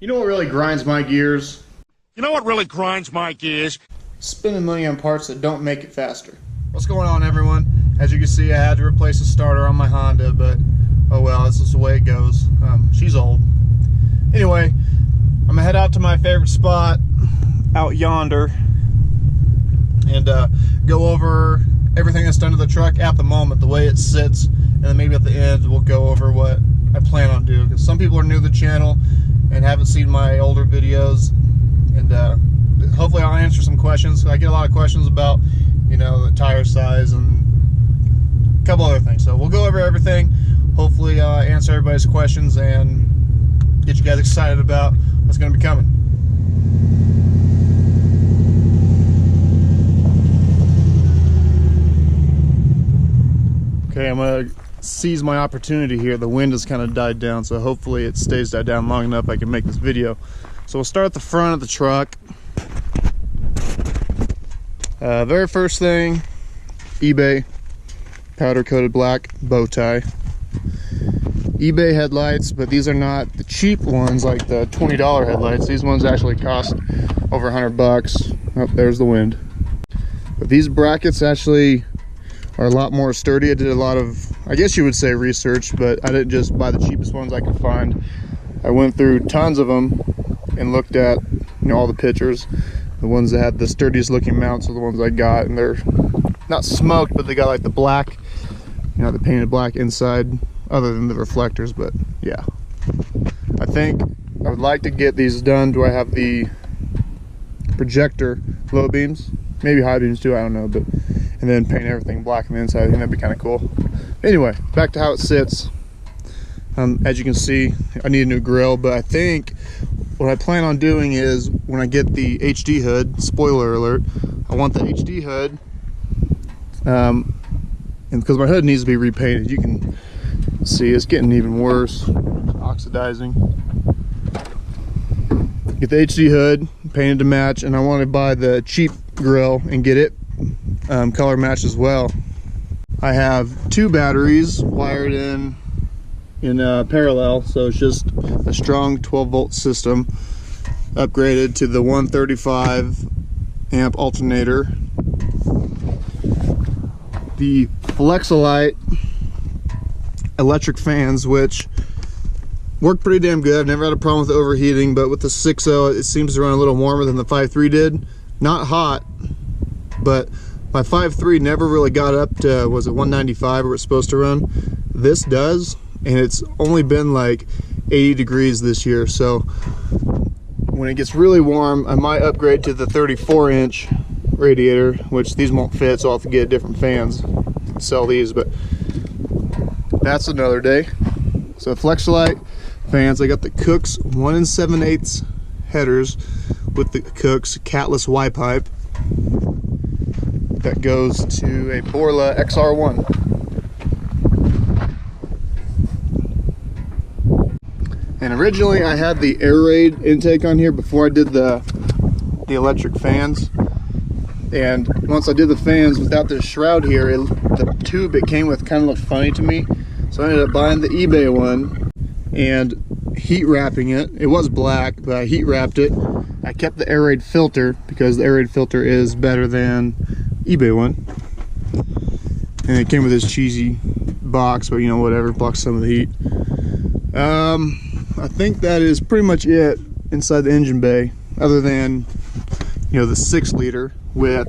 You know what really grinds my gears? You know what really grinds my gears? Spending money on parts that don't make it faster. What's going on, everyone? As you can see, I had to replace the starter on my Honda, but oh well, that's just the way it goes. She's old. Anyway, I'm gonna head out to my favorite spot out yonder and go over everything that's done to the truck at the moment, the way it sits, and then maybe at the end we'll go over what I plan on doing, because some people are new to the channel and haven't seen my older videos, and hopefully I'll answer some questions. I get a lot of questions about, you know, the tire size and a couple other things, so we'll go over everything, hopefully answer everybody's questions and get you guys excited about what's going to be coming. Okay, I'm going to seize my opportunity here. The wind has kind of died down, so hopefully it stays died down long enough I can make this video. So we'll start at the front of the truck. Very first thing, eBay powder coated black bow tie. eBay headlights, but these are not the cheap ones like the $20 headlights. These ones actually cost over 100 bucks. Oh, there's the wind. But these brackets actually are a lot more sturdy. I did a lot of, I guess you would say, research, but I didn't just buy the cheapest ones I could find. I went through tons of them and looked at, you know, all the pictures. The ones that had the sturdiest looking mounts are the ones I got, and they're not smoked, but they got like the black, you know, the painted black inside, other than the reflectors. But yeah, I think I would like to get these done. Do I have the projector low beams? Maybe high beams too, I don't know, but and then paint everything black on the inside. I think that'd be kind of cool. Anyway, back to how it sits. As you can see, I need a new grill, but I think what I plan on doing is when I get the HD hood, spoiler alert, I want the HD hood, and because my hood needs to be repainted. You can see it's getting even worse, it's oxidizing. Get the HD hood painted to match, and I want to buy the cheap grill and get it color matched as well. I have two batteries wired in parallel, so it's just a strong 12-volt system upgraded to the 135 amp alternator. The Flexolite electric fans, which work pretty damn good. I've never had a problem with overheating, but with the 6.0 it seems to run a little warmer than the 5.3 did. Not hot, but my 5.3 never really got up to, was it 195 where it's supposed to run? This does, and it's only been like 80 degrees this year, so when it gets really warm I might upgrade to the 34-inch radiator, which these won't fit, so I'll have to get different fans, sell these, but that's another day. So Flexolite fans, I got the Cook's 1 7/8 headers with the Cook's catless Y pipe that goes to a Borla XR1. And originally I had the air raid intake on here before I did the electric fans, and once I did the fans without the shroud here, the tube it came with kind of looked funny to me, so I ended up buying the eBay one and heat wrapping it. It was black, but I heat wrapped it. I kept the air raid filter because the air raid filter is better than eBay one, and it came with this cheesy box, but you know, whatever, blocks some of the heat. I think that is pretty much it inside the engine bay, other than, you know, the 6-liter with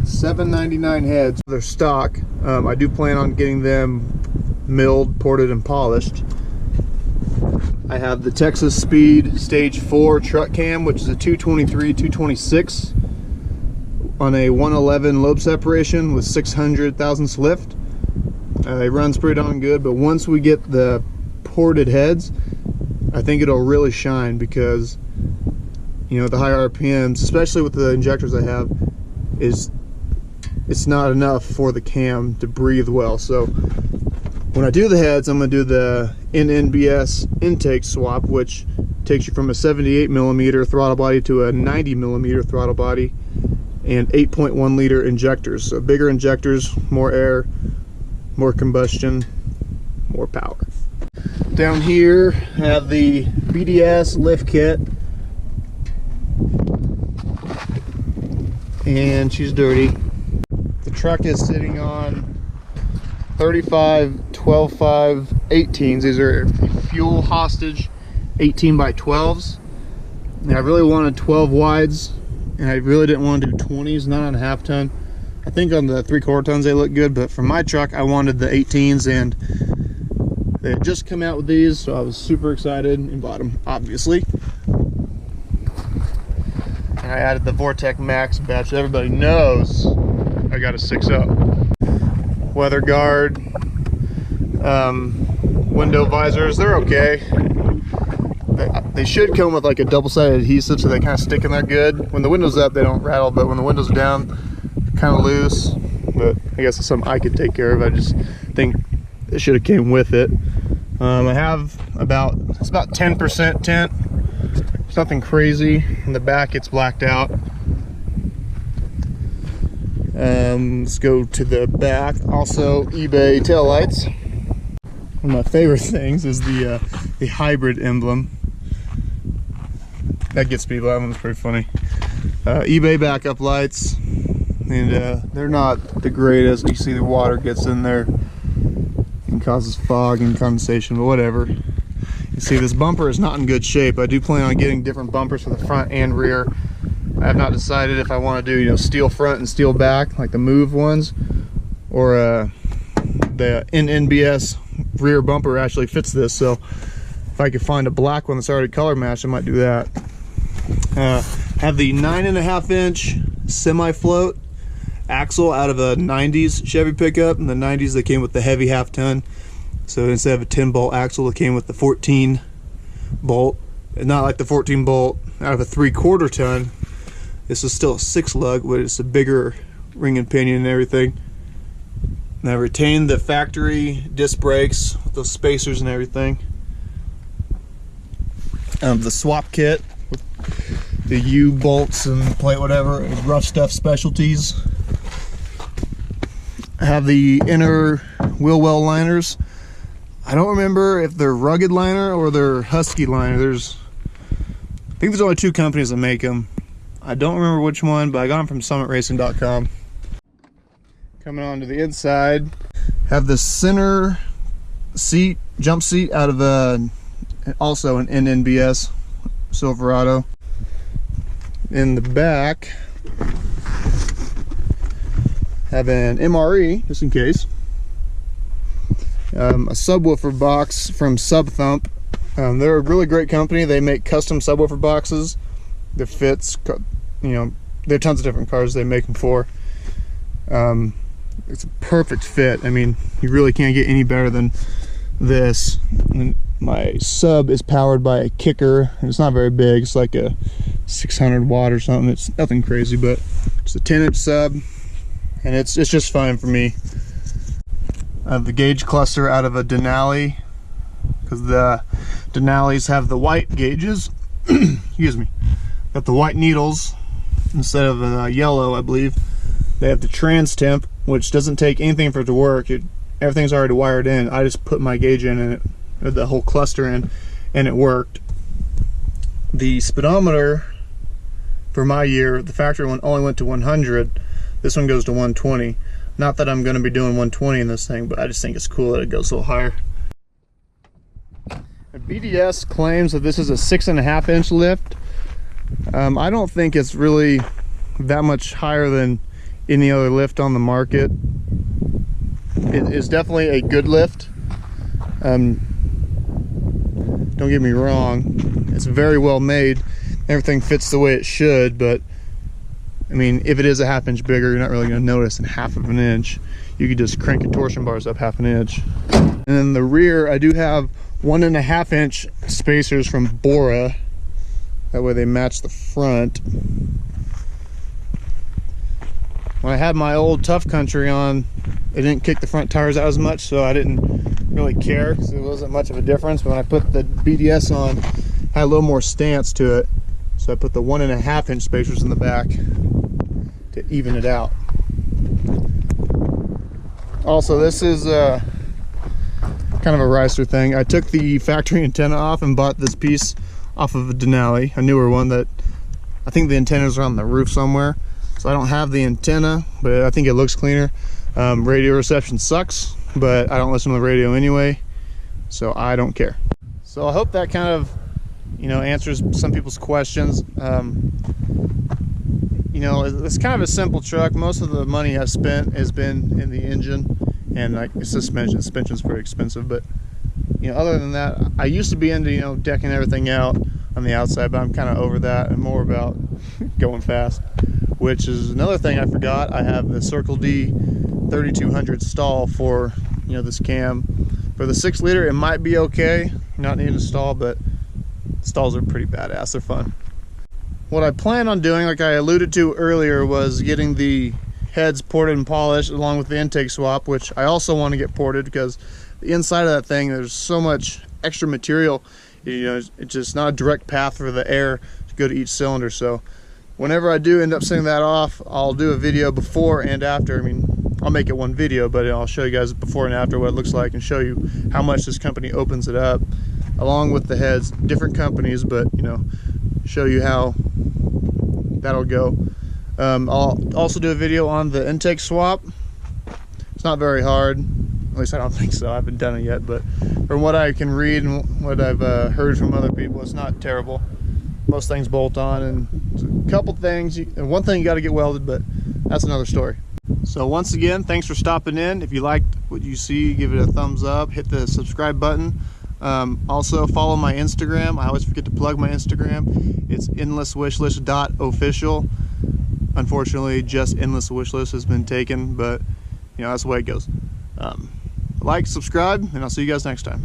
799 heads. They're stock. I do plan on getting them milled, ported, and polished. I have the Texas Speed Stage 4 truck cam, which is a 223/226 on a 111 lobe separation with 600 thousandths lift. It runs pretty darn good, but once we get the ported heads, I think it'll really shine, because, you know, the high RPMs, especially with the injectors I have, it's not enough for the cam to breathe well. So when I do the heads, I'm going to do the NNBS intake swap, which takes you from a 78mm throttle body to a 90mm throttle body, and 8.1 liter injectors. So bigger injectors, more air, more combustion, more power. Down here, have the Bds Lift Kit. And she's dirty. The truck is sitting on 35 12.5 18s. These are fuel hostage 18 by 12s. And I really wanted 12 wides, and I really didn't want to do 20s, not on a half ton. I think on the 3/4 tons they look good, but for my truck I wanted the 18s, and they had just come out with these, so I was super excited and bought them, obviously. And I added the Vortech Max Patch. Everybody knows I got a 6-up. Weather guard, window visors, they're okay. They should come with like a double-sided adhesive so they kind of stick in there good. When the window's up, they don't rattle, but when the window's down, they're kind of loose. But I guess it's something I could take care of. I just think it should have came with it. I have it's about 10% tint. It's nothing crazy. In the back, it's blacked out. Let's go to the back. Also, eBay taillights. One of my favorite things is the hybrid emblem. That gets people. That one's pretty funny. eBay backup lights, and they're not the greatest. You see the water gets in there and causes fog and condensation, but whatever. You see this bumper is not in good shape. I do plan on getting different bumpers for the front and rear. I have not decided if I want to do, you know, steel front and steel back, like the Move ones, or the NBS rear bumper actually fits this. So if I could find a black one that's already color matched, I might do that. Have the 9.5 inch semi-float axle out of a 90s Chevy pickup. In the 90s, they came with the heavy half ton. So instead of a 10 bolt axle, it came with the 14 bolt. And not like the 14 bolt out of a 3/4 ton. This is still a 6 lug, but it's a bigger ring and pinion and everything. And I retained the factory disc brakes with those spacers and everything. The swap kit with the U bolts and plate, whatever, and Rough Stuff Specialties. I have the inner wheel well liners. I don't remember if they're Rugged liner or they're Husky liner. I think there's only 2 companies that make them. I don't remember which one, but I got them from summitracing.com. Coming on to the inside, have the center seat, jump seat out of also an NBS Silverado. In the back, have an MRE, just in case. A subwoofer box from Subthump. They're a really great company. They make custom subwoofer boxes. The fits, you know, there are tons of different cars they make them for. It's a perfect fit. I mean, you really can't get any better than this. And my sub is powered by a kicker, and it's not very big. It's like a 600 watt or something. It's nothing crazy, but it's a 10-inch sub, and it's just fine for me. I have the gauge cluster out of a Denali, because the Denalis have the white gauges. Excuse me. Got the white needles instead of yellow, I believe. They have the trans temp, which doesn't take anything for it to work. Everything's already wired in. I just put my gauge in and the whole cluster in, and it worked. The speedometer for my year, the factory one only went to 100. This one goes to 120. Not that I'm going to be doing 120 in this thing, but I just think it's cool that it goes a little higher. BDS claims that this is a 6.5 inch lift. I don't think it's really that much higher than any other lift on the market. It is definitely a good lift. Don't get me wrong, it's very well made. Everything fits the way it should, but I mean, if it is a 1/2 inch bigger, you're not really going to notice in 1/2 inch. You could just crank your torsion bars up 1/2 inch. And then the rear, I do have 1.5 inch spacers from Bora. That way they match the front. When I had my old Tough Country on, it didn't kick the front tires out as much, so I didn't really care because it wasn't much of a difference. But when I put the BDS on, it had a little more stance to it. So I put the 1.5 inch spacers in the back to even it out. kind of a Reister thing. I took the factory antenna off and bought this piece off of a Denali, a newer one that I think the antennas are on the roof somewhere. So I don't have the antenna, but I think it looks cleaner. Radio reception sucks, but I don't listen to the radio anyway, so I don't care. So I hope that kind of, you know, answers some people's questions. You know, it's kind of a simple truck. Most of the money I've spent has been in the engine and like suspension. Suspension's pretty expensive, but you know, other than that, I used to be into, you know, decking everything out on the outside, but I'm kind of over that and more about going fast, which is another thing I forgot. I have the Circle D 3200 stall for, you know, this cam. For the 6 liter, it might be okay, not needing a stall, but stalls are pretty badass. They're fun. What I plan on doing, like I alluded to earlier, was getting the heads ported and polished along with the intake swap, which I also want to get ported because the inside of that thing, there's so much extra material. You know, it's just not a direct path for the air to go to each cylinder. So whenever I do end up sending that off, I'll do a video before and after. I mean, I'll make it one video, but I'll show you guys before and after what it looks like and show you how much this company opens it up along with the heads. Different companies, but you know, show you how that'll go. I'll also do a video on the intake swap. It's not very hard, at least I don't think so. I haven't done it yet, but from what I can read and what I've heard from other people, it's not terrible. Most things bolt on, and a couple things, and one thing you got to get welded, but that's another story. So once again, thanks for stopping in. If you liked what you see, give it a thumbs up, hit the subscribe button. Also follow my Instagram. I always forget to plug my Instagram. It's endlesswishlist.official. Unfortunately, just endless wishlist has been taken, but you know, that's the way it goes. Like, subscribe, and I'll see you guys next time.